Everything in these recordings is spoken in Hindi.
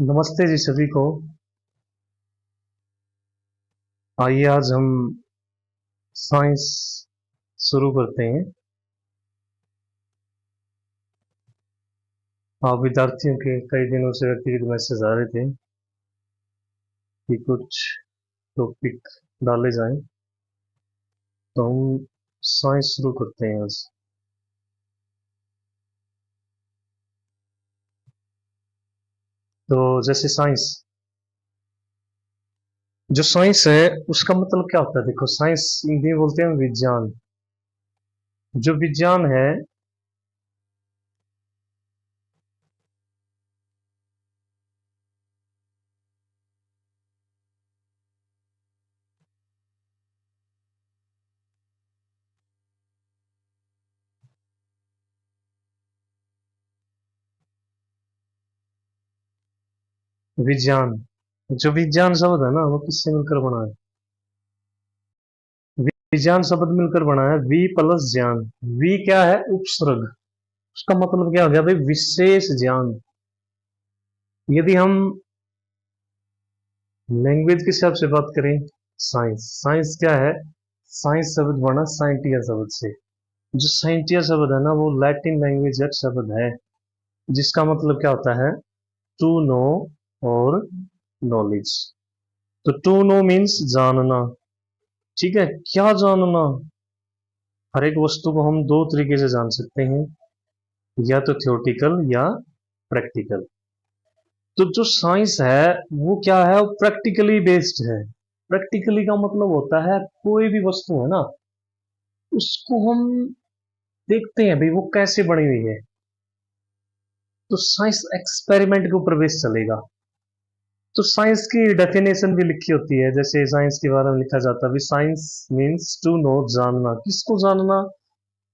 नमस्ते जी सभी को। आइए आज हम साइंस शुरू करते हैं। आप विद्यार्थियों के कई दिनों से व्यक्तिगत मैसेज आ रहे थे कि कुछ टॉपिक डाले जाएं, तो हम साइंस शुरू करते हैं आज। तो जैसे साइंस, जो साइंस है उसका मतलब क्या होता है? देखो, साइंस हिंदी में बोलते हैं विज्ञान। जो विज्ञान है, विज्ञान, जो विज्ञान शब्द है ना, वो किससे मिलकर बना है? विज्ञान शब्द मिलकर बना है वी प्लस ज्ञान। वी क्या है? उपसर्ग। उसका मतलब क्या हो गया भाई? विशेष ज्ञान। यदि हम लैंग्वेज के हिसाब से बात करें, साइंस साइंस क्या है? साइंस शब्द बना साइंटिया शब्द से। जो साइंटिया शब्द है ना, वो लैटिन लैंग्वेज का शब्द है, जिसका मतलब क्या होता है? टू नो और नॉलेज। तो टू नो मीन्स जानना। ठीक है, क्या जानना? हर एक वस्तु को हम दो तरीके से जान सकते हैं, या तो थ्योरेटिकल या प्रैक्टिकल। तो जो साइंस है वो क्या है? वो प्रैक्टिकली बेस्ड है। प्रैक्टिकली का मतलब होता है कोई भी वस्तु है ना, उसको हम देखते हैं भाई वो कैसे बनी हुई है। तो साइंस एक्सपेरिमेंट के ऊपर बेस चलेगा। तो साइंस की डेफिनेशन भी लिखी होती है, जैसे साइंस के बारे में लिखा जाता है, साइंस मीन्स टू नो, जानना। किसको जानना?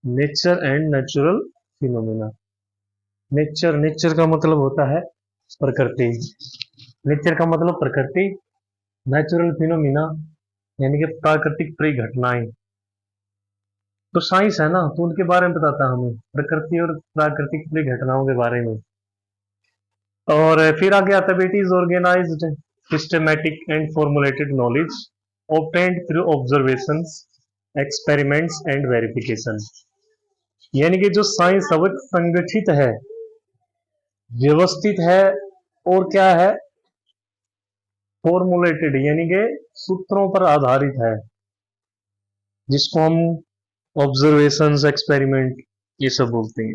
Nature and natural phenomena. Nature, nature का मतलब होता है प्रकृति। नेचर का मतलब प्रकृति। नेचुरल फिनोमिना यानी कि प्राकृतिक परिघटनाएं। तो साइंस है ना, तो उनके बारे में बताता है हमें, प्रकृति और प्राकृतिक परिघटनाओं के बारे में। और फिर आगे आता है, it is organised systematic and formulated knowledge obtained through observations, experiments and verification. यानी कि जो साइंस है वो संगठित है, व्यवस्थित है, और क्या है? फॉर्मुलेटेड यानी कि सूत्रों पर आधारित है, जिसको हम ऑब्जर्वेशंस, एक्सपेरिमेंट, ये सब बोलते हैं।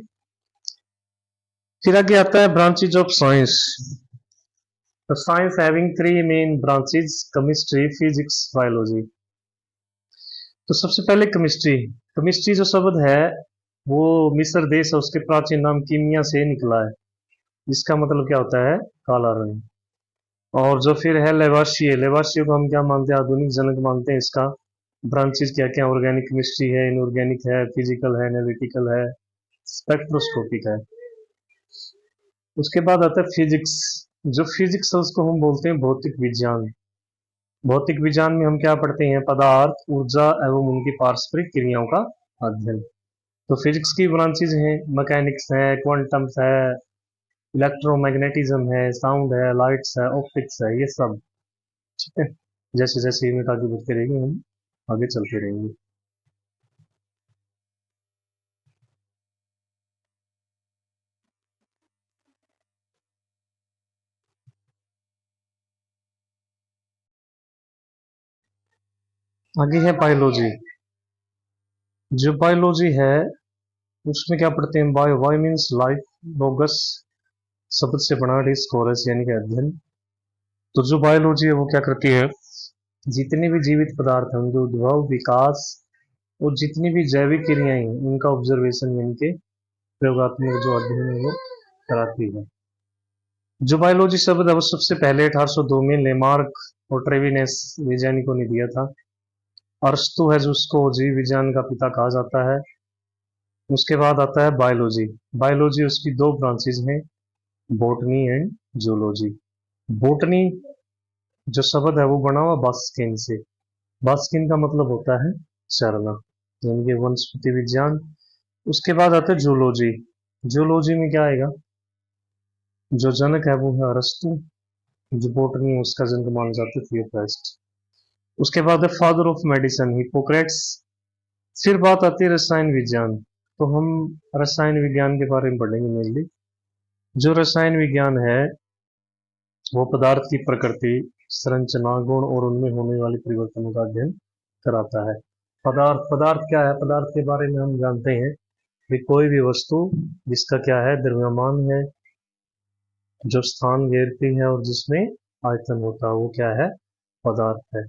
फिर आगे आता है ब्रांचेज ऑफ साइंस। तो science having three main branches: chemistry, physics, biology. तो सबसे पहले केमिस्ट्री। केमिस्ट्री जो शब्द है वो मिस्र देश है, उसके प्राचीन नाम कीमिया से निकला है, जिसका मतलब क्या होता है? काला रंग। और जो फिर है लेवाशिये। लेवाशिये को हम क्या मानते हैं? आधुनिक जनक मानते हैं। इसका ब्रांचेज क्या क्या? ऑर्गेनिक केमिस्ट्री है, इनऑर्गेनिक है, फिजिकल है, एनालिटिकल है, स्पेक्ट्रोस्कोपिक है। उसके बाद आता है फिजिक्स। जो फिजिक्स है उसको हम बोलते हैं भौतिक विज्ञान। भौतिक विज्ञान में हम क्या पढ़ते हैं? पदार्थ, ऊर्जा एवं उनकी पारस्परिक क्रियाओं का अध्ययन। तो फिजिक्स की ब्रांचेज हैं, मैकेनिक्स है, क्वांटम्स है, इलेक्ट्रोमैग्नेटिज्म है, साउंड है, लाइट्स है, ऑप्टिक्स है, ये सब। ठीक है, जैसे जैसे यूनिट आगे बढ़ते रहेंगे हम आगे चलते रहेंगे। आगे है बायोलॉजी। जो बायोलॉजी है उसमें क्या पढ़ते हैं? बायो, बायो मीन्स लाइफ, लोगस शब्द से बना डिस्कोरस यानी कि अध्ययन। तो जो बायोलॉजी है वो क्या करती है? जितने भी जीवित पदार्थ हैं उनके उद्भव, विकास और जितनी भी जैविक क्रियाएं हैं उनका ऑब्जर्वेशन यानी कि प्रयोगात्मक जो अध्ययन है वो कराती है। जो बायोलॉजी शब्द है वो सबसे पहले 1802 में लेमार्क और ट्रेविनेस वैज्ञानिकों ने दिया था। अरस्तु है जो उसको जीव विज्ञान का पिता कहा जाता है। उसके बाद आता है बायोलॉजी। बायोलॉजी उसकी दो ब्रांचेज हैं, बॉटनी एंड जूलॉजी। बॉटनी जो शब्द है वो बना हुआ बास्किन से। बास्किन का मतलब होता है चरना, यानी कि वनस्पति विज्ञान। उसके बाद आता है जूलॉजी। जूलॉजी में क्या आएगा? जो जनक है वो है अरस्तु। जो बोटनी है उसका जनक माना जाता है थियोफ्रास्ट। उसके बाद है फादर ऑफ मेडिसिन हिप्पोक्रेट्स। फिर बात आती है रसायन विज्ञान। तो हम रसायन विज्ञान के बारे में पढ़ेंगे मेनली। जो रसायन विज्ञान है वो पदार्थ की प्रकृति, संरचना, गुण और उनमें होने वाले परिवर्तनों का अध्ययन कराता है। पदार्थ पदार्थ क्या है? पदार्थ के बारे में हम जानते हैं कि कोई भी वस्तु जिसका क्या है, द्रव्यमान है, जो स्थान घेरती है और जिसमें आयतन होता है, वो क्या है? पदार्थ है।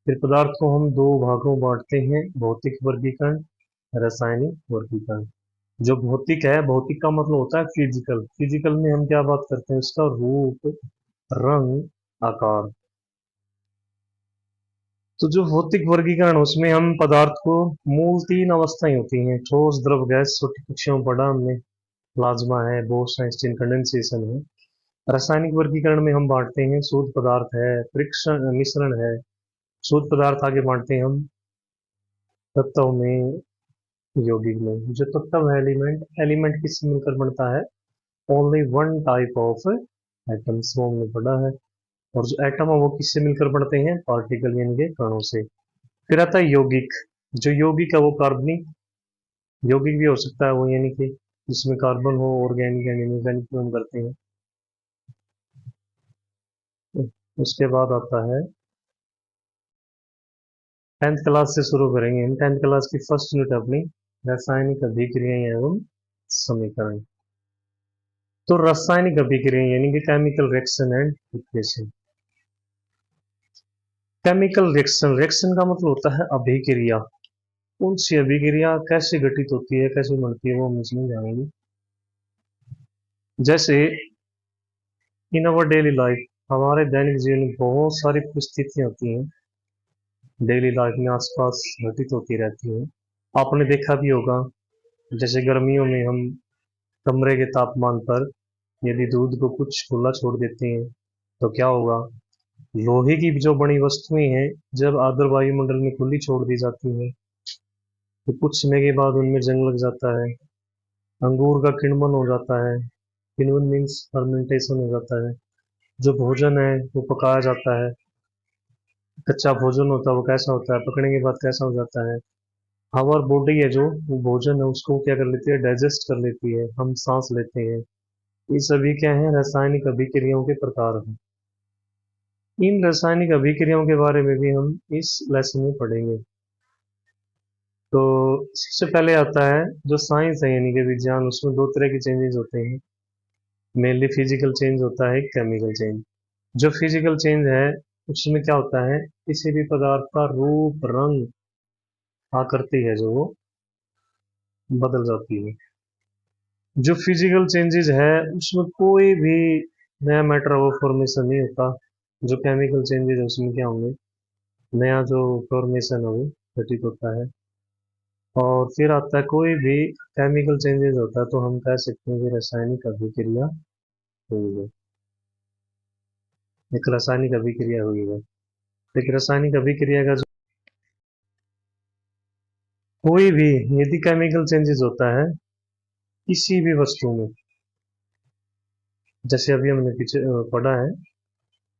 फिर पदार्थ को हम दो भागों में बांटते हैं, भौतिक वर्गीकरण, रासायनिक वर्गीकरण। जो भौतिक है, भौतिक का मतलब होता है फिजिकल। फिजिकल में हम क्या बात करते हैं? उसका रूप, रंग, आकार। तो जो भौतिक वर्गीकरण, उसमें हम पदार्थ को मूल तीन अवस्थाएं होती हैं, ठोस, द्रव, गैस। छोटी कक्षाओं में पढ़ा हमने, प्लाज्मा है, बोस आइंस्टीन कंडेंसेशन है। रासायनिक वर्गीकरण में हम बांटते हैं, शुद्ध पदार्थ है, फ्रिक्शन मिश्रण है। शुद्ध पदार्थ आगे बांटते हैं हम तत्व में, यौगिक में। जो तत्व है, एलिमेंट, एलिमेंट किससे मिलकर बनता है? Only one type of atoms, वो हमने पढ़ा है। और जो एटम है वो किससे मिलकर बनते हैं? पार्टिकल यानी के कणों से। फिर आता है यौगिक। जो यौगिक है वो कार्बनिक यौगिक भी हो सकता है, वो यानी कि जिसमें कार्बन हो, ऑर्गेनिक एंड इनऑर्गेनिक हम करते हैं। उसके बाद आता है 10th क्लास से शुरू करेंगे हम। 10th क्लास की फर्स्ट यूनिट अपनी रासायनिक अभिक्रियाएं एवं समीकरण। तो रासायनिक अभिक्रिया यानी कि chemical reaction and equation. Chemical reaction, reaction का मतलब होता है अभिक्रिया। कौन सी अभिक्रिया कैसे घटित होती है, कैसे बनती है, वो हम इसमें जानेंगे। जैसे इन अवर डेली लाइफ, हमारे दैनिक जीवन में बहुत सारी परिस्थितियां होती हैं, डेली लाइफ में आसपास घटित होती रहती हैं। आपने देखा भी होगा, जैसे गर्मियों में हम कमरे के तापमान पर यदि दूध को कुछ खुला छोड़ देते हैं तो क्या होगा? लोहे की जो बनी वस्तुएं हैं, जब आर्द्र वायुमंडल में खुली छोड़ दी जाती हैं तो कुछ समय के बाद उनमें जंग लग जाता है, अंगूर का किण्वन हो जाता है। किण्वन मीन्स फर्मेंटेशन हो जाता है। जो भोजन है वो पकाया जाता है। कच्चा भोजन होता है वो कैसा होता है? पकने के बाद कैसा हो जाता है? हमारी बॉडी है जो, वो भोजन है उसको क्या कर लेती है? डाइजेस्ट कर लेती है, हम सांस लेते हैं। ये सभी क्या है? रासायनिक अभिक्रियाओं के प्रकार हैं। इन रासायनिक अभिक्रियाओं के बारे में भी हम इस लेसन में पढ़ेंगे। तो सबसे पहले आता है जो साइंस है यानी कि विज्ञान, उसमें दो तरह के चेंजेस होते हैं। मेनली फिजिकल चेंज होता है, केमिकल चेंज। जो फिजिकल चेंज है उसमें क्या होता है? किसी भी पदार्थ का रूप, रंग, आकृति है जो वो बदल जाती है। जो फिजिकल चेंजेस है उसमें कोई भी नया मैटर ऑफ फॉर्मेशन नहीं होता। जो केमिकल चेंजेस है उसमें क्या होंगे? नया जो फॉर्मेशन है वो घटित होता है। और फिर आता है कोई भी केमिकल चेंजेस होता है तो हम कह सकते हैं कि रासायनिक अभिक्रिया हुई है। एक रासायनिक अभिक्रिया हुई है। एक रासायनिक अभिक्रिया का जो कोई भी यदि केमिकल चेंजेस होता है किसी भी वस्तु में, जैसे अभी हमने पीछे पढ़ा है,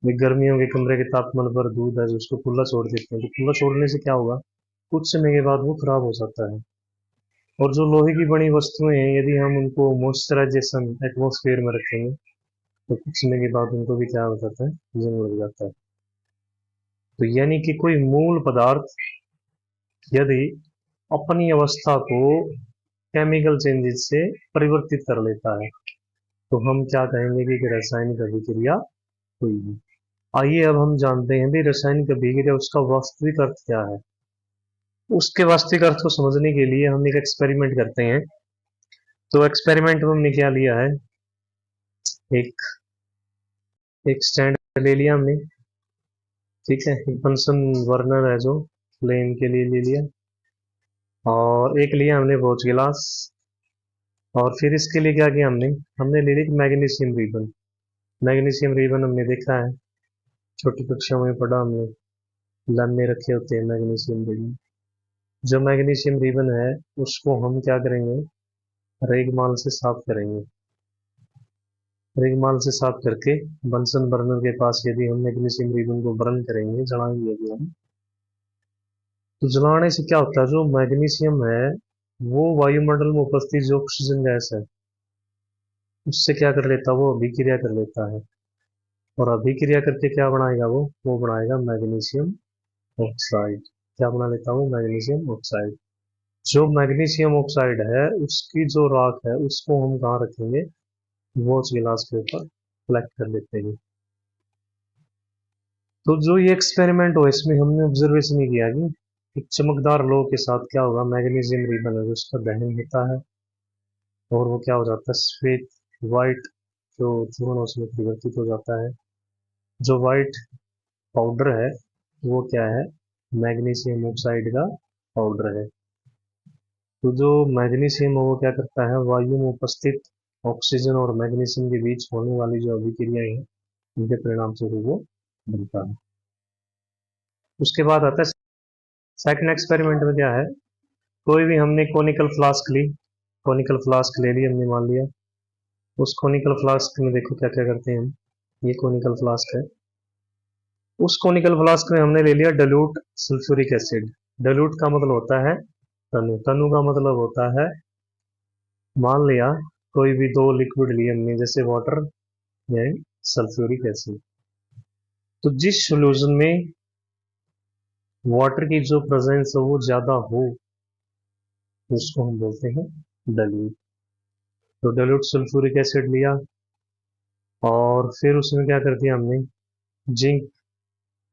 वे गर्मियों के कमरे के तापमान पर दूध है जो उसको खुला छोड़ देते हैं, तो खुला छोड़ने से क्या होगा? कुछ समय के बाद वो खराब हो जाता है। और जो लोहे की बनी वस्तुएं हैं, यदि हम उनको मॉइस्चराइजेशन एटमॉस्फेयर में रखेंगे तो कुछ समय के बाद उनको भी क्या हो जाता है? जंग लग जाता है। तो यानी कि कोई मूल पदार्थ यदि अपनी अवस्था को केमिकल चेंजेस से परिवर्तित कर लेता है तो हम क्या कहेंगे कि रासायनिक अभिक्रिया हुई है। आइए अब हम जानते हैं भी रासायनिक अभिक्रिया उसका वास्तविक अर्थ क्या है। उसके वास्तविक अर्थ को समझने के लिए हम एक एक्सपेरिमेंट करते हैं। तो एक्सपेरिमेंट में हमने क्या लिया है? एक एक स्टैंड ले लिया हमने, ठीक है। एक बंसन बर्नर है जो फ्लेम के लिए ले लिया, और एक लिया हमने वॉच गिलास। और फिर इसके लिए क्या किया हमने? हमने ले ली मैग्नीशियम रिबन। मैग्नीशियम रिबन हमने देखा है, छोटी कक्षा में पढ़ा हमने, लैब में रखे होते हैं मैग्नीशियम रिबन। जो मैग्नीशियम रिबन है उसको हम क्या करेंगे? रेगमाल से साफ करेंगे। रिगमाल से साफ करके बंसन बर्नर के पास यदि हम मैग्नीशियम रिबन को बर्न करेंगे, जलाएंगे यदि हम, तो जलाने से क्या होता है, जो मैग्नीशियम है वो वायुमंडल में उपस्थित जो ऑक्सीजन गैस है उससे क्या कर लेता है, वो अभिक्रिया कर लेता है। और अभिक्रिया करके क्या बनाएगा, वो बनाएगा मैग्नीशियम ऑक्साइड। क्या बना लेता हूँ, मैग्नीशियम ऑक्साइड। जो मैग्नीशियम ऑक्साइड है उसकी जो राख है उसको हम कहाँ रखेंगे, वॉच गिलास के ऊपर कलेक्ट कर लेते हैं। तो जो ये एक्सपेरिमेंट हो इसमें हमने ऑब्जर्वेशन ये किया कि एक चमकदार लोह के साथ क्या होगा, मैग्नीशियम रिबन है उसका दहन होता है और वो क्या हो जाता है, श्वेत व्हाइट जो चूर्ण उसमें परिवर्तित हो जाता है। जो व्हाइट पाउडर है वो क्या है, मैग्नीशियम ऑक्साइड का पाउडर है। तो जो मैग्नीशियम है वो क्या करता है, वायु में उपस्थित ऑक्सीजन और मैग्नीशियम के बीच होने वाली जो अभिक्रियाएं हैं उनके परिणाम से वो बनता है। उसके बाद आता है सेकंड एक्सपेरिमेंट में क्या है, कोई भी हमने कोनिकल फ्लास्क ली, कोनिकल फ्लास्क ले ली हमने, मान लिया उस कोनिकल फ्लास्क में देखो क्या क्या करते हैं हम। ये कोनिकल फ्लास्क है, उस कोनिकल फ्लास्क में हमने ले लिया डाइल्यूट सल्फ्यूरिक एसिड। डाइल्यूट का मतलब होता है तनु, तनु का मतलब होता है, मान लिया कोई भी दो लिक्विड लिए हमने जैसे वाटर या सल्फ्यूरिक एसिड, तो जिस सोल्यूशन में वाटर की जो प्रेजेंस है वो ज्यादा हो उसको हम बोलते हैं डाइल्यूट। तो डाइल्यूट सल्फ्यूरिक एसिड लिया और फिर उसमें क्या कर दिया हमने, जिंक,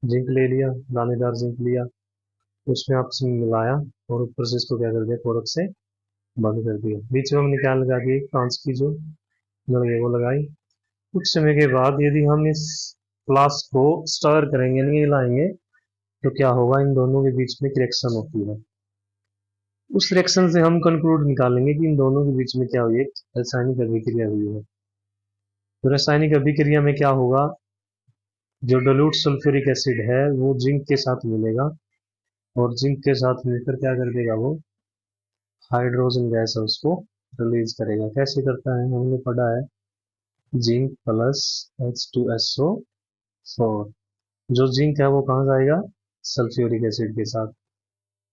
जिंक ले लिया, दानेदार जिंक लिया, उसमें आपस में मिलाया और ऊपर से इसको क्या कर दिया, कोरक से बंद कर दिया। बीच में हमने क्या लगा दी, कांच की जो नल है वो लगाई। कुछ समय के बाद यदि हम इस फ्लास्क को स्टर करेंगे, नहीं हिलाएंगे, तो क्या होगा, इन दोनों के बीच में रिएक्शन होती है। उस रिएक्शन से हम कंक्लूड निकालेंगे कि इन दोनों के बीच में क्या हुई है, रासायनिक अभिक्रिया हुई है। तो रासायनिक अभिक्रिया में क्या होगा, जो डाइल्यूट सल्फ्यूरिक एसिड है वो जिंक के साथ मिलेगा और जिंक के साथ मिलकर क्या कर देगा, वो हाइड्रोजन गैस है उसको रिलीज करेगा। कैसे करता है, हमने पढ़ा है, जिंक प्लस H2SO4। जो जिंक है वो कहाँ जाएगा, सल्फ्यूरिक एसिड के साथ,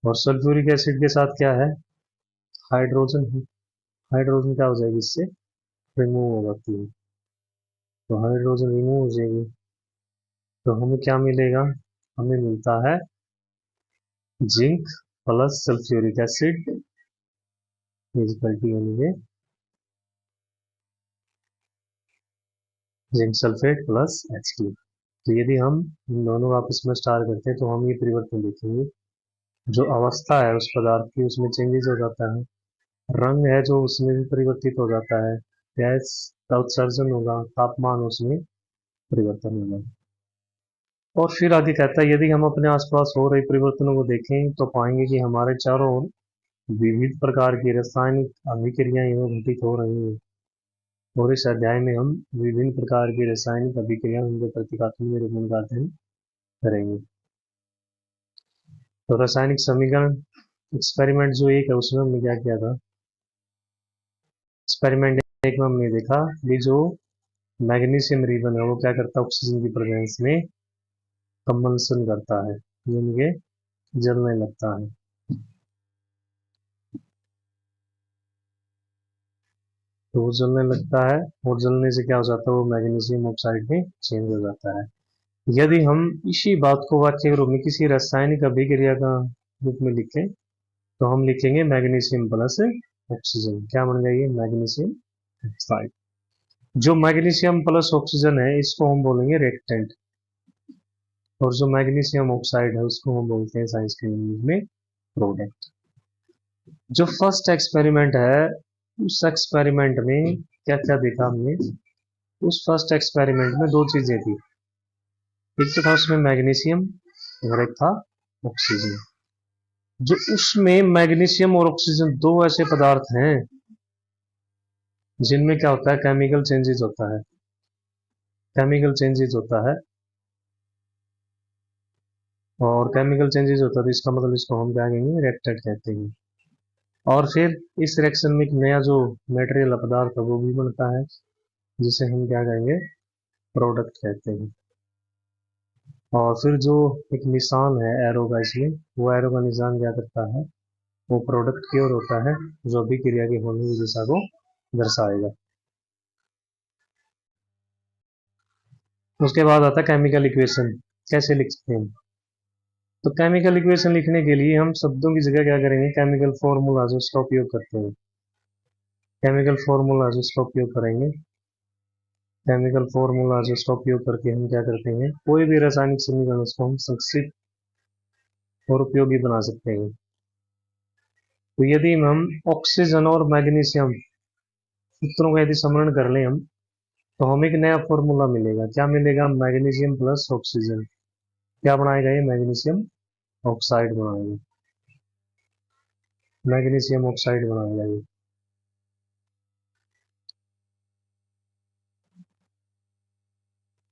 और सल्फ्यूरिक एसिड के साथ क्या है, हाइड्रोजन है। हाइड्रोजन क्या हो जाएगी, इससे रिमूव हो जाती है। तो हाइड्रोजन रिमूव हो जाएगी तो हमें क्या मिलेगा, हमें मिलता है zinc plus sulphuric acid is equal to यानी जिंक सल्फेट प्लस H2। तो यदि हम इन दोनों को आपस में स्टार करते हैं तो हम ये परिवर्तन देखेंगे, जो अवस्था है उस पदार्थ की उसमें चेंजेस हो जाता है, रंग है जो उसमें भी परिवर्तित हो जाता है, गैस का उत्सर्जन होगा, तापमान उसमें परिवर्तन होगा। और फिर आगे कहता है, यदि हम अपने आसपास हो रहे परिवर्तनों को देखें तो पाएंगे कि हमारे चारों ओर विविध प्रकार की रासायनिक अभिक्रियाएं घटित हो रही हैं। और इस अध्याय में हम विभिन्न प्रकार की रासायनिक अभिक्रिया उनके प्रतीकात्मक निरूपण का अध्ययन करेंगे। तो रासायनिक समीकरण एक्सपेरिमेंट जो एक है उसमें हमने क्या किया था, एक्सपेरिमेंट एक में हमने देखा कि जो मैग्नीशियम रिबन है वो क्या करता है, ऑक्सीजन की प्रेजेंस में कंबंशन करता है, यानी कि जलने लगता है। तो वो जलने लगता है और जलने से क्या हो जाता है, वो मैग्नीशियम ऑक्साइड में चेंज हो जाता है। यदि हम इसी बात को वाक्य के रूप में किसी रासायनिक अभिक्रिया का रूप में लिखें तो हम लिखेंगे मैग्नीशियम प्लस ऑक्सीजन। क्या बन गई है, मैग्नीशियम ऑक्साइड। जो मैग्नीशियम प्लस ऑक्सीजन है इसको हम बोलेंगे रिएक्टेंट, और जो मैग्नीशियम ऑक्साइड है उसको हम बोलते हैं साइंस के लैंग्वेज में प्रोडक्ट। जो फर्स्ट एक्सपेरिमेंट है उस एक्सपेरिमेंट में क्या क्या देखा हमने, उस फर्स्ट एक्सपेरिमेंट में दो चीजें थी, एक तो था उसमें मैग्नीशियम और एक था ऑक्सीजन। जो उसमें मैग्नीशियम और ऑक्सीजन दो ऐसे पदार्थ हैं जिनमें क्या होता है, केमिकल चेंजेस होता है, केमिकल चेंजेस होता है, और केमिकल चेंजेस होता है तो इसका मतलब इसको हम क्या कहेंगे, रिएक्टेंट कहते हैं। और फिर इस रिएक्शन में एक नया जो मटेरियल पदार्थ है वो भी बनता है, जिसे हम क्या कहेंगे, प्रोडक्ट कहते हैं। और फिर जो एक निशान है एरो का इसमें, वो एरो का निशान क्या करता है, वो प्रोडक्ट की ओर होता है, जो अभिक्रिया की होने की दिशा को दर्शाएगा। उसके बाद आता है केमिकल इक्वेशन, कैसे लिखते हैं। तो केमिकल इक्वेशन लिखने के लिए हम शब्दों की जगह क्या करेंगे, केमिकल फॉर्मूला जो उसका उपयोग करते हैं, केमिकल फॉर्मूला जो उसका उपयोग करेंगे, केमिकल फॉर्मूला जो उसका उपयोग करके हम क्या करते हैं, कोई भी रासायनिक समीकरण उसको हम संक्षिप्त और उपयोगी बना सकते हैं। तो यदि हम ऑक्सीजन और मैग्नीशियम सूत्रों का यदि स्मरण कर लें हम, तो हमें एक नया फॉर्मूला मिलेगा। क्या मिलेगा, मैग्नीशियम प्लस ऑक्सीजन। क्या बनाएगा ये, मैग्नीशियम ऑक्साइड बनाएगा, मैग्नीशियम ऑक्साइड बनाएगा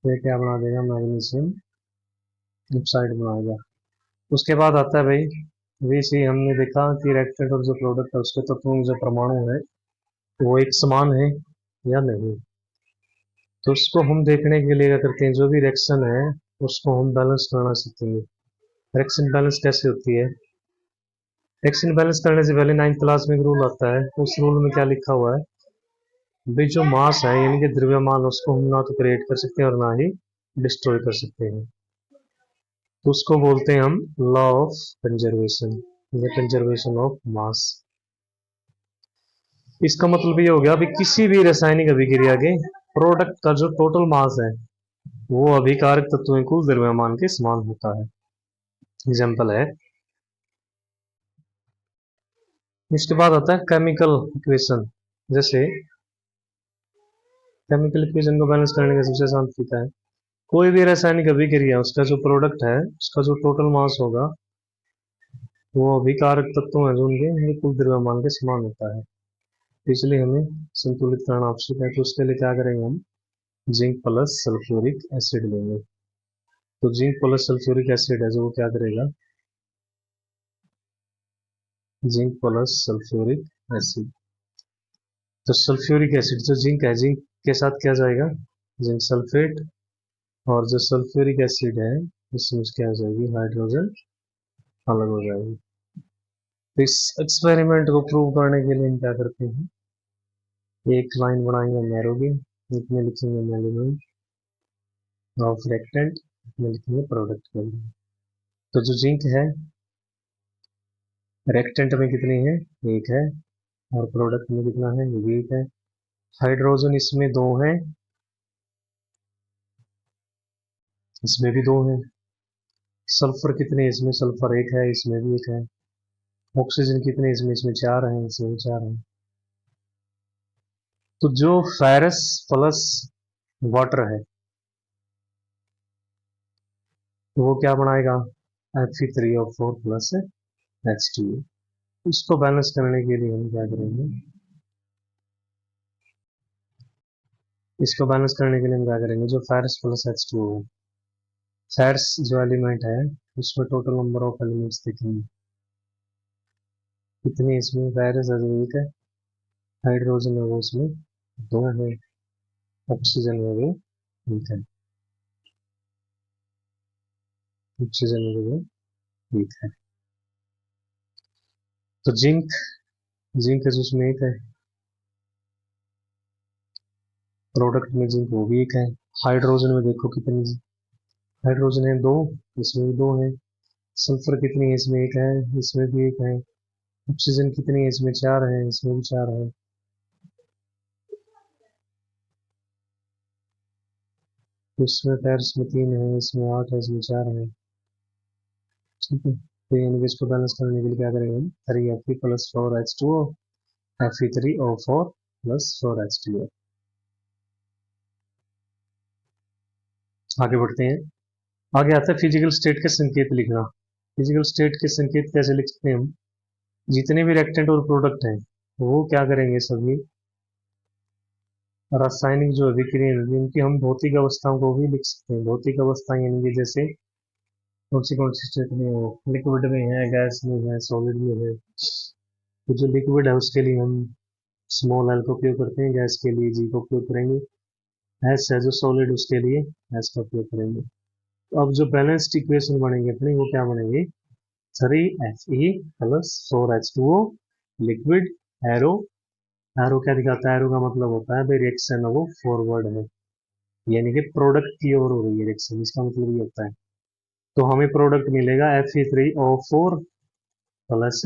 ये क्या बना देगा, मैग्नीशियम ऑक्साइड बनाएगा। उसके बाद आता है भाई, वैसे हमने देखा कि रिएक्टेंट और जो प्रोडक्ट है उसके तत्वों में जो परमाणु है वो एक समान है या नहीं। तो उसको हम देखने के लिए क्या करते हैं, जो भी रिएक्शन है उसको हम बैलेंस करना सीखेंगे। रिएक्शन बैलेंस कैसे होती है, रिएक्शन बैलेंस करने से पहले 9th क्लास में एक रूल आता है। उस रूल में क्या लिखा हुआ है भाई, जो मास है यानी कि द्रव्यमान, उसको हम ना तो क्रिएट कर सकते हैं और ना ही डिस्ट्रॉय कर सकते हैं। तो उसको बोलते हैं हम लॉ ऑफ कंजर्वेशन या कंजर्वेशन ऑफ मास। इसका मतलब ये हो गया, अभी किसी भी रासायनिक अभिक्रिया के प्रोडक्ट का जो टोटल मास है वो अभिकारक तत्वों कुल द्रव्यमान के समान होता है। एग्जाम्पल है। इसके बाद आता है केमिकल इक्वेशन। जैसे केमिकल इक्वेशन को बैलेंस करने का सबसे आसान तरीका है, कोई भी रासायनिक अभिक्रिया उसका जो प्रोडक्ट है उसका जो टोटल मास होगा वो अभिकारक तत्व है जो उनके कुल द्रव्यमान के समान होता है। इसलिए हमें संतुलित करना आवश्यक है। तो उसके लिए क्या करेंगे हम, जिंक प्लस सल्फ्यूरिक एसिड लेंगे। तो जिंक प्लस सल्फ्यूरिक एसिड है जो वो क्या करेगा, जिंक प्लस सल्फ्यूरिक एसिड। तो सल्फ्यूरिक एसिड जो जिंक है, जिंक के साथ क्या जाएगा, जिंक सल्फेट, और जो सल्फ्यूरिक एसिड है इसमें क्या हो जाएगी, हाइड्रोजन अलग हो जाएगी। तो इस एक्सपेरिमेंट को प्रूव करने के लिए हम क्या करते हैं, एक लाइन बनाएंगे नैरो की, इसमें लिखेंगे एलिमेंट ऑफ रिएक्टेंट, इसमें लिखेंगे प्रोडक्ट के लिए। तो जो जिंक है रिएक्टेंट में कितनी है, एक है, और प्रोडक्ट में कितना है, ये भी एक है। हाइड्रोजन इसमें दो है, इसमें भी दो है। सल्फर कितने, इसमें सल्फर एक है, इसमें भी एक है। ऑक्सीजन कितने, इसमें चार है, इसमें भी चार है। तो जो फेरस प्लस वाटर है तो वो क्या बनाएगा, Fe3O4 प्लस H2O। इसको बैलेंस करने के लिए हम क्या करेंगे, इसको बैलेंस करने के लिए हम क्या करेंगे, जो फेरस प्लस H2O है, फेरस जो एलिमेंट है उसमें टोटल नंबर ऑफ एलिमेंट्स देखेंगे, कितनी इसमें फेरस है जो एक है, हाइड्रोजन है वो इसमें दो है, ऑक्सीजन है वो एक है, ऑक्सीजन है वो एक है। तो जिंक, जिंक है जो उसमें एक है, प्रोडक्ट में जिंक वो भी एक है। हाइड्रोजन में देखो कितनी, हाइड्रोजन है दो, इसमें भी दो है। सल्फर कितनी है, इसमें एक है, इसमें भी एक है। ऑक्सीजन कितनी है, इसमें चार है, इसमें भी चार है। इसमें पैर, इसमें तीन है, इसमें आठ है, इसमें चार है। ठीक है, तो यानी कि इसको बैलेंस करने के लिए क्या करेंगे हम, 3Fe+4H2O, Fe3O4 प्लस 4H2O। आगे बढ़ते हैं। आगे आता है फिजिकल स्टेट के संकेत लिखना। फिजिकल स्टेट के संकेत कैसे लिख सकते हैं हम, जितने भी रिएक्टेंट और प्रोडक्ट हैं वो क्या करेंगे, सभी रासायनिक जो अभिक्रिया है उनकी हम भौतिक अवस्थाओं को भी लिख सकते हैं। भौतिक अवस्था यानी कि जैसे कौन सी स्टेट में हो, लिक्विड में है, गैस में है, सॉलिड में है। तो जो लिक्विड है उसके लिए हम स्मॉल एल का उपयोग करते हैं, गैस के लिए जी का उपयोग करेंगे, एस है जो सॉलिड, उसके लिए एस का उपयोग करेंगे। तो अब जो बैलेंस्ड इक्वेशन बनेगी अपनी वो क्या बनेगी, 3Fe plus 4H2O liquid, arrow, arrow क्या दिखाता है, एरो का मतलब होता है भाई रिएक्शन वो फॉरवर्ड है, यानी कि प्रोडक्ट की ओर हो रही है रिएक्शन, इसका मतलब ये होता है। तो हमें प्रोडक्ट मिलेगा Fe3O4 प्लस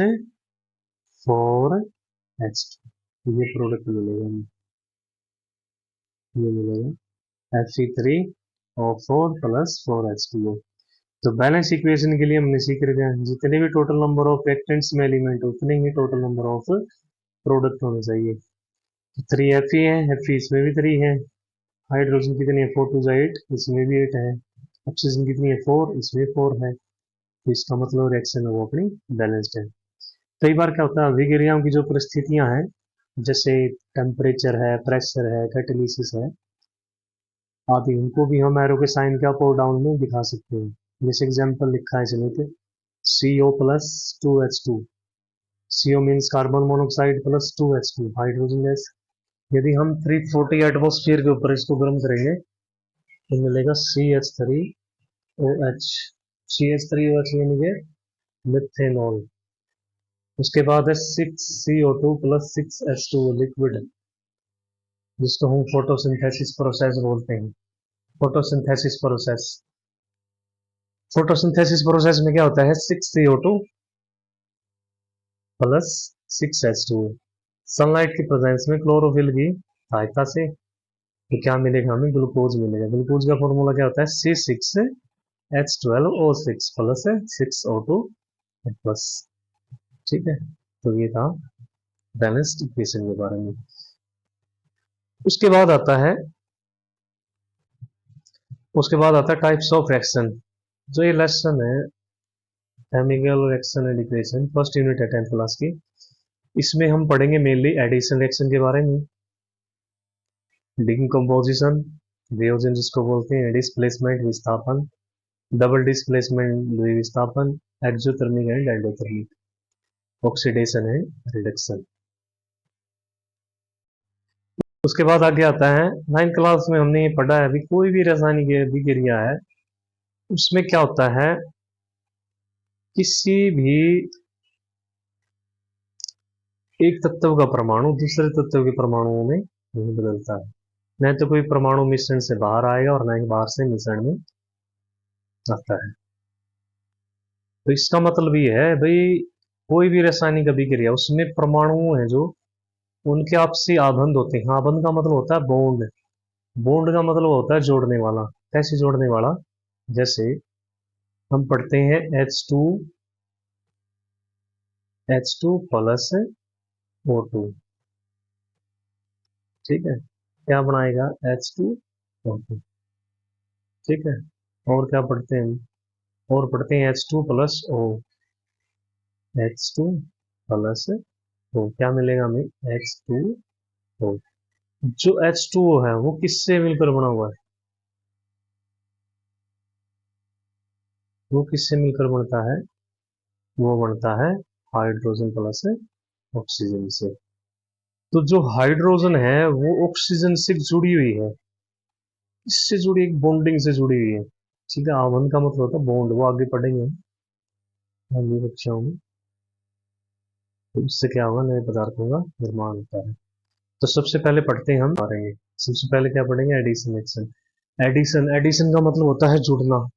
4H2, ये प्रोडक्ट मिलेगा हमें, ये मिलेगा Fe3O4 प्लस 4H2O। तो बैलेंस इक्वेशन के लिए हमने सीख रखे हैं जितने भी टोटल नंबर ऑफ रिएक्टेंट्स में एलिमेंट उतने ही टोटल नंबर ऑफ प्रोडक्ट होने चाहिए। तो 3Fe है, Fe इसमें भी 3 है, हाइड्रोजन कितनी है 4 2 8, इसमें भी 8 है, ऑक्सीजन कितनी है 4, इसमें 4 है। तो इसका मतलब रिएक्शन है वो अपनी बैलेंस्ड है। कई बार क्या होता है अभिक्रियाओं की जो परिस्थितियां हैं, जैसे टेम्परेचर है, प्रेशर है, कैटालिसिस है आदि, उनको भी हम एरो के साइन के अप और डाउन में दिखा सकते हैं। जैसे एग्जांपल लिखा है इसमें कि CO plus 2H2, CO means carbon monoxide plus 2H2 hydrogen gas. यदि हम 340 एटमोस्फियर के ऊपर इसको गर्म करेंगे तो मिलेगा CH3OH, CH3OH यानी कि मिथेनॉल। उसके बाद है 6CO2 प्लस 6H2 लिक्विड, जिसको हम फोटोसिंथेसिस प्रोसेस बोलते हैं। फोटोसिंथेसिस प्रोसेस, फोटोसिंथेसिस प्रोसेस में क्या होता है 6CO2 प्लस 6H2, सनलाइट की प्रेजेंस में क्लोरोफिल की सहायता से तो क्या मिलेगा हमें, ग्लूकोज मिलेगा। ग्लूकोज का फॉर्मूला क्या होता है C6H12O6 प्लस 6O2 प्लस। ठीक है, तो ये था बैलेंस्ड इक्वेशन के बारे में। उसके बाद आता है टाइप्स ऑफ रिएक्शन। जो ये लेसन है chemical reaction and equation, first unit है 10th क्लास की, इसमें हम पढ़ेंगे मेनली एडिशन रिएक्शन के बारे में, डिकम्पोजिशन, वियोजन जिसको बोलते हैं, डिस्प्लेसमेंट विस्थापन, डबल डिस्प्लेसमेंट विस्थापन, एक्सोथर्मिक एंड एंडोथर्मिक, ऑक्सीडेशन है रिडक्शन। उसके बाद आगे आता है 9th क्लास में हमने ये पढ़ा है अभी, कोई भी रासायनिक अभिक्रिया है उसमें क्या होता है, किसी भी एक तत्व का परमाणु दूसरे तत्व के परमाणुओं में नहीं बदलता है, न तो कोई परमाणु मिश्रण से बाहर आएगा और न ही बाहर से मिश्रण में आता है। तो इसका मतलब ये है भाई कोई भी रासायनिक अभिक्रिया उसमें परमाणु है जो उनके आपसी आबंध होते हैं। आबंध का मतलब होता है बॉन्ड, बॉन्ड का मतलब होता है जोड़ने वाला। कैसे जोड़ने वाला, जैसे हम पढ़ते हैं H2 प्लस O2, ठीक है, क्या बनाएगा H2O2, ठीक है। और क्या पढ़ते हैं, और पढ़ते हैं H2 plus O, H2 plus O क्या मिलेगा हमें H2O। जो H2O है वो किससे मिलकर बना हुआ है, वो किससे मिलकर बनता है, वो बनता है हाइड्रोजन प्लस ऑक्सीजन से। तो जो हाइड्रोजन है वो ऑक्सीजन से जुड़ी हुई है, इससे जुड़ी एक बॉन्डिंग से जुड़ी हुई है, ठीक है। आवन का मतलब होता है बॉन्ड, वो आगे पढ़ेंगे आगे कक्षाओं में। तो इससे क्या होगा, नए पदार्थों का निर्माण होता है। तो सबसे पहले पढ़ते हैं हम पढ़ेंगे, सबसे पहले क्या पढ़ेंगे, एडिशन एक्शन। एडिशन, एडिशन का मतलब होता है जुड़ना।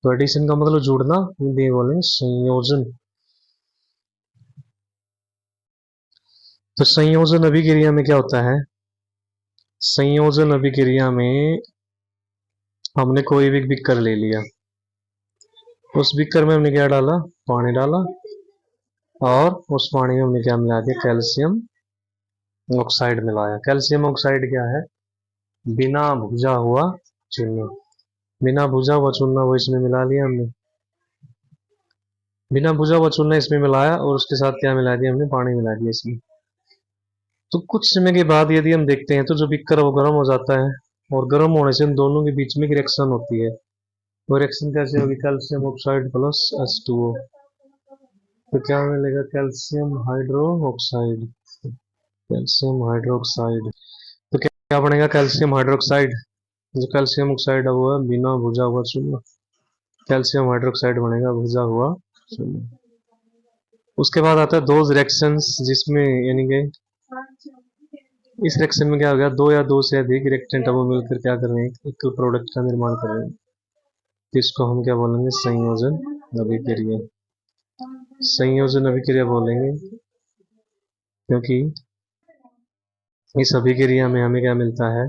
तो एडिशन का मतलब जुड़ना, हिंदी में बोलेंगे संयोजन। तो संयोजन अभिक्रिया में क्या होता है, संयोजन अभिक्रिया में हमने कोई भी बीकर ले लिया, उस बीकर में हमने क्या डाला, पानी डाला, और उस पानी में हमने क्या मिला दिया, कैल्शियम ऑक्साइड मिलाया। कैल्शियम ऑक्साइड क्या है, बिना भुजा हुआ चूना, बिना भुजा हुआ चूना वो इसमें मिला लिया हमने, बिना भुजा हुआ चूना इसमें मिलाया और उसके साथ क्या मिला दिया हमने, पानी मिला दिया इसमें। तो कुछ समय के बाद यदि हम देखते हैं तो जो बीकर वो गर्म हो जाता है, और गर्म होने से इन दोनों के बीच में एक रिएक्शन होती है। वो रिएक्शन कैसे होगी, कैल्शियम ऑक्साइड प्लस H2O, तो क्या मिलेगा, calcium hydro oxide, calcium hydroxide. तो क्या बनेगा, कैल्शियम हाइड्रोक्साइड। जो कैल्शियम ऑक्साइड है वो है बिना भुजा हुआ चूना, कैल्शियम हाइड्रोक्साइड बनेगा भुजा हुआ चूना। उसके बाद आता है दोज रिएक्शंस जिसमें यानी कि इस रिएक्शन में क्या हो गया, दो या दो से अधिक रिएक्टेंट अब मिलकर क्या कर रहे हैं, एक प्रोडक्ट का निर्माण कर रहे हैं। इसको हम क्या बोलेंगे, संयोजन अभिक्रिया। संयोजन अभिक्रिया बोलेंगे क्योंकि इस अभिक्रिया में हमें क्या मिलता है,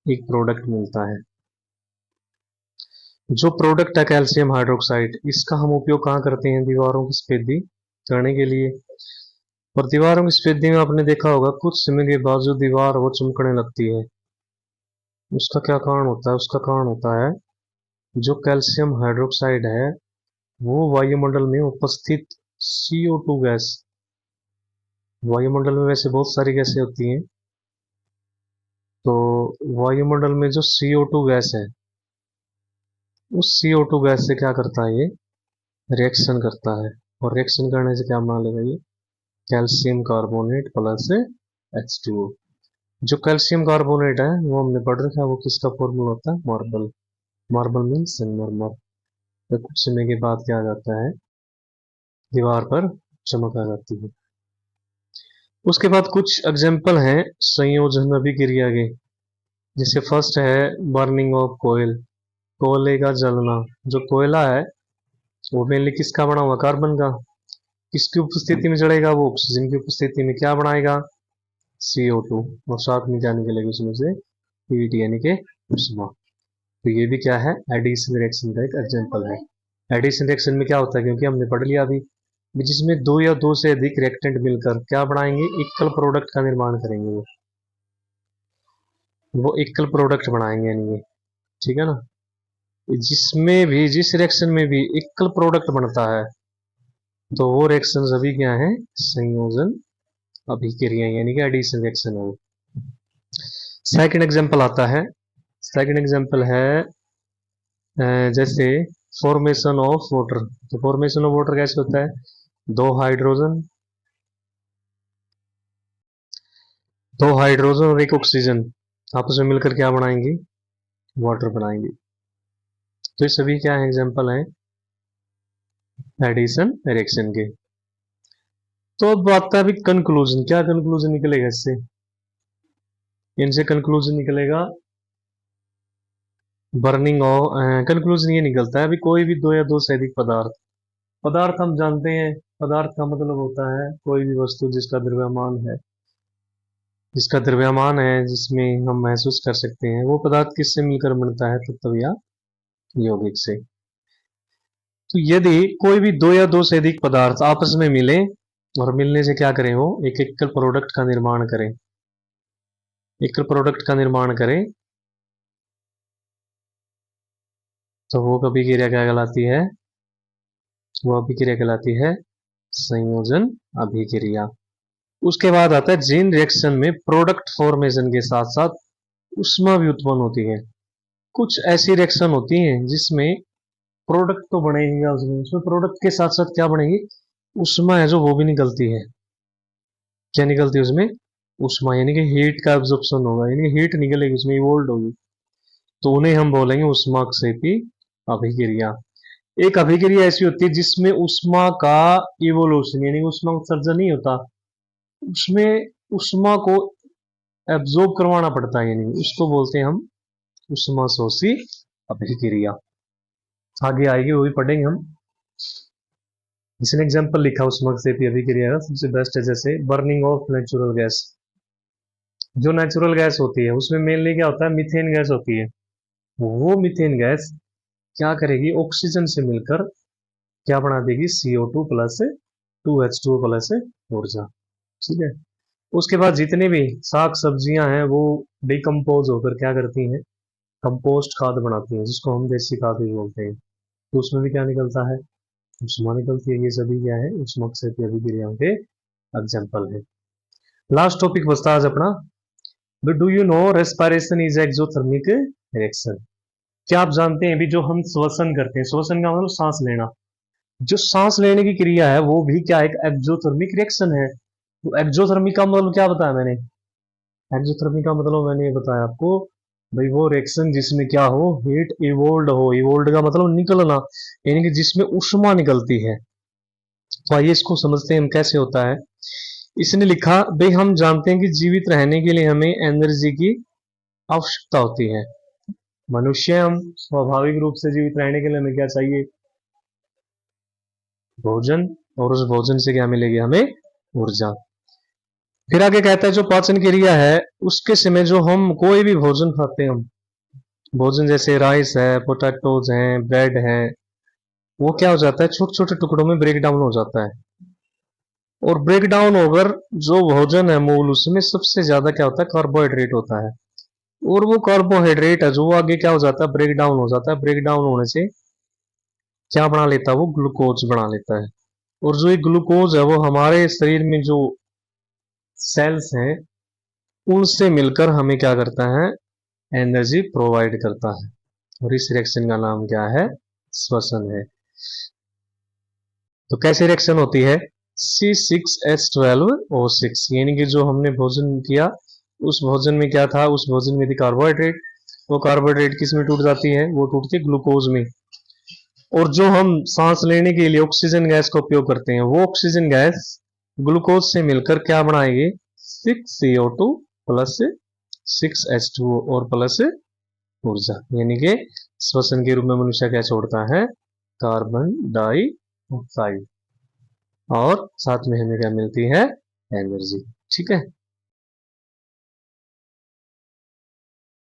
एक प्रोडक्ट मिलता है। जो प्रोडक्ट है कैल्शियम हाइड्रोक्साइड, इसका हम उपयोग कहाँ करते हैं, दीवारों की सफेदी करने के लिए। और दीवारों की सफेदी में आपने देखा होगा कुछ समय के बाद जो दीवार वो चमकने लगती है, उसका क्या कारण होता है, उसका कारण होता है जो कैल्शियम हाइड्रोक्साइड है वो वायुमंडल में उपस्थित CO2 गैस। वायुमंडल में वैसे बहुत सारी गैसें होती हैं, तो वायुमंडल में जो CO2 गैस है उस CO2 गैस से क्या करता है, ये रिएक्शन करता है। और रिएक्शन करने से क्या बना लेगा, ये कैल्शियम कार्बोनेट प्लस H2O। जो कैल्शियम कार्बोनेट है वो हमने पढ़ रखा है, वो किसका फॉर्मूला होता है, मार्बल। मार्बल मीन संगमरमर। तो कुछ समय के बाद क्या आ जाता है, दीवार पर चमक आ जाती है। उसके बाद कुछ एग्जाम्पल हैं संयोजन अभिक्रिया के, जैसे फर्स्ट है बर्निंग ऑफ कोयल, कोयले का जलना। जो कोयला है वो मेनली किसका बना हुआ, कार्बन का। किसकी उपस्थिति में जलेगा, वो ऑक्सीजन की उपस्थिति में क्या बनाएगा, CO2। और साथ में क्या निकलेगा उसमें से, हीट यानी कि उष्मा। तो ये भी क्या है, एडिशन रिएक्शन का एक एग्जांपल है। एडिशन रिएक्शन में क्या होता है, क्योंकि हमने पढ़ लिया अभी, जिसमें दो या दो से अधिक रिएक्टेंट मिलकर क्या बनाएंगे, एकल प्रोडक्ट का निर्माण करेंगे। वो एकल प्रोडक्ट बनाएंगे यानी ये, ठीक है ना। जिसमें भी, जिस रिएक्शन में भी एकल प्रोडक्ट बनता है तो वो रिएक्शन सभी क्या है, संयोजन अभिक्रिया यानी कि एडिशन रिएक्शन है। सेकंड एग्जांपल आता है, सेकंड एग्जांपल है जैसे फॉर्मेशन ऑफ वाटर। तो फॉर्मेशन ऑफ वाटर कैसे होता है, दो हाइड्रोजन और एक ऑक्सीजन आपस में मिलकर क्या बनाएंगे, वाटर बनाएंगे। तो ये सभी क्या है, एग्जांपल है एडिशन रिएक्शन के। तो अब आता है अभी कंक्लूजन, क्या कंक्लूजन निकलेगा इससे, इनसे कंक्लूजन निकलेगा बर्निंग ऑफ, कंक्लूजन ये निकलता है अभी कोई भी दो या दो से अधिक पदार्थ, पदार्थ हम जानते हैं, पदार्थ का मतलब होता है कोई भी वस्तु जिसका द्रव्यमान है जिसमें हम महसूस कर सकते हैं, वो पदार्थ किससे मिलकर बनता है, तत्व या यौगिक से। तो यदि कोई भी दो या दो से अधिक पदार्थ आपस में मिले और मिलने से क्या करें, वो एक एकल प्रोडक्ट का निर्माण करें, एकल प्रोडक्ट का निर्माण करें, तो वो अभिक्रिया क्या कहलाती है, वो अभिक्रिया कहलाती है संयोजन अभिक्रिया। उसके बाद आता है जिन रिएक्शन में प्रोडक्ट फॉर्मेशन के साथ साथ उष्मा भी उत्पन्न होती है। कुछ ऐसी रिएक्शन होती हैं जिसमें प्रोडक्ट तो बनेगा, उसमें प्रोडक्ट के साथ साथ क्या बनेगी, उष्मा है जो वो भी निकलती है। क्या निकलती है उसमें, उष्मा यानी कि हीट का एब्जॉर्प्शन होगा, यानी कि हीट निकलेगी उसमें, इवोल्व होगी। तो उन्हें हम बोलेंगे उष्माक्षेपी अभिक्रिया। एक अभिक्रिया ऐसी होती है जिसमें उष्मा का इवोल्यूशन यानी उष्मा उत्सर्जन नहीं होता, उसमें उष्मा को एब्जॉर्ब करवाना पड़ता है, यानी उसको बोलते हैं हम उष्मा शोषी अभिक्रिया। आगे आएगी वो भी पढ़ेंगे हम। इसने एग्जांपल लिखा उष्माक्षेपी अभिक्रिया का, सबसे बेस्ट है जैसे बर्निंग ऑफ नेचुरल गैस। जो नेचुरल गैस होती है उसमें मेनली क्या होता है, मीथेन गैस होती है। वो मीथेन गैस क्या करेगी, ऑक्सीजन से मिलकर क्या बना देगी, CO2 प्लस 2H2O प्लस ऊर्जा, ठीक है। उसके बाद जितने भी साग सब्जियां हैं वो डिकम्पोज होकर क्या करती हैं, कंपोस्ट खाद बनाती हैं, जिसको हम देसी खाद भी बोलते हैं। तो उसमें भी क्या निकलता है, उष्मा निकलती है। ये सभी क्या है, उष्माक्षेपी अभिक्रियाओं के एग्जाम्पल है। लास्ट टॉपिक बचता आज अपना, do you know respiration is exothermic reaction. क्या आप जानते हैं भी जो हम श्वसन करते हैं, श्वसन का मतलब सांस लेना, जो सांस लेने की क्रिया है वो भी क्या एक एक्सोथर्मिक रिएक्शन है। तो एक्सोथर्मिक का मतलब क्या बताया मैंने, एक्सोथर्मी का मतलब मैंने ये बताया आपको भाई, वो रिएक्शन जिसमें क्या हो, हीट इवोल्ड हो, इवोल्ड का मतलब निकलना, यानी कि जिसमें ऊष्मा निकलती है। तो आइए इसको समझते हैं हम कैसे होता है। इसने लिखा भाई, हम जानते हैं कि जीवित रहने के लिए हमें एनर्जी की आवश्यकता होती है। मनुष्य हम स्वाभाविक रूप से जीवित रहने के लिए हमें क्या चाहिए, भोजन, और उस भोजन से क्या मिलेगी, हमें ऊर्जा। फिर आगे कहता है जो पाचन क्रिया है उसके समय जो हम कोई भी भोजन खाते हैं, हम भोजन जैसे राइस है, पोटैटोज हैं, ब्रेड है, वो क्या हो जाता है, छोटे छोटे टुकड़ों में ब्रेक डाउन हो जाता है। और ब्रेक डाउन होकर जो भोजन है मूल, उसमें सबसे ज्यादा क्या होता है, कार्बोहाइड्रेट होता है। और वो कार्बोहाइड्रेट है जो वो आगे क्या हो जाता है, ब्रेक डाउन हो जाता है। ब्रेक डाउन होने से क्या बना लेता है, वो ग्लूकोज बना लेता है। और जो ये ग्लूकोज है वो हमारे शरीर में जो सेल्स हैं उनसे मिलकर हमें क्या करता है, एनर्जी प्रोवाइड करता है। और इस रिएक्शन का नाम क्या है, श्वसन है। तो कैसे रिएक्शन होती है, C6H12O6, यानी कि जो हमने भोजन किया उस भोजन में क्या था, उस भोजन में थी कार्बोहाइड्रेट। वो कार्बोहाइड्रेट किस में टूट जाती है, वो टूटती है ग्लूकोज में। और जो हम सांस लेने के लिए ऑक्सीजन गैस का उपयोग करते हैं, वो ऑक्सीजन गैस ग्लूकोज से मिलकर क्या बनाएगी, 6CO2 प्लस 6H2O और प्लस ऊर्जा, यानी कि श्वसन के रूप में मनुष्य क्या छोड़ता है, कार्बन डाइऑक्साइड, और साथ में हमें क्या मिलती है, एनर्जी। ठीक है।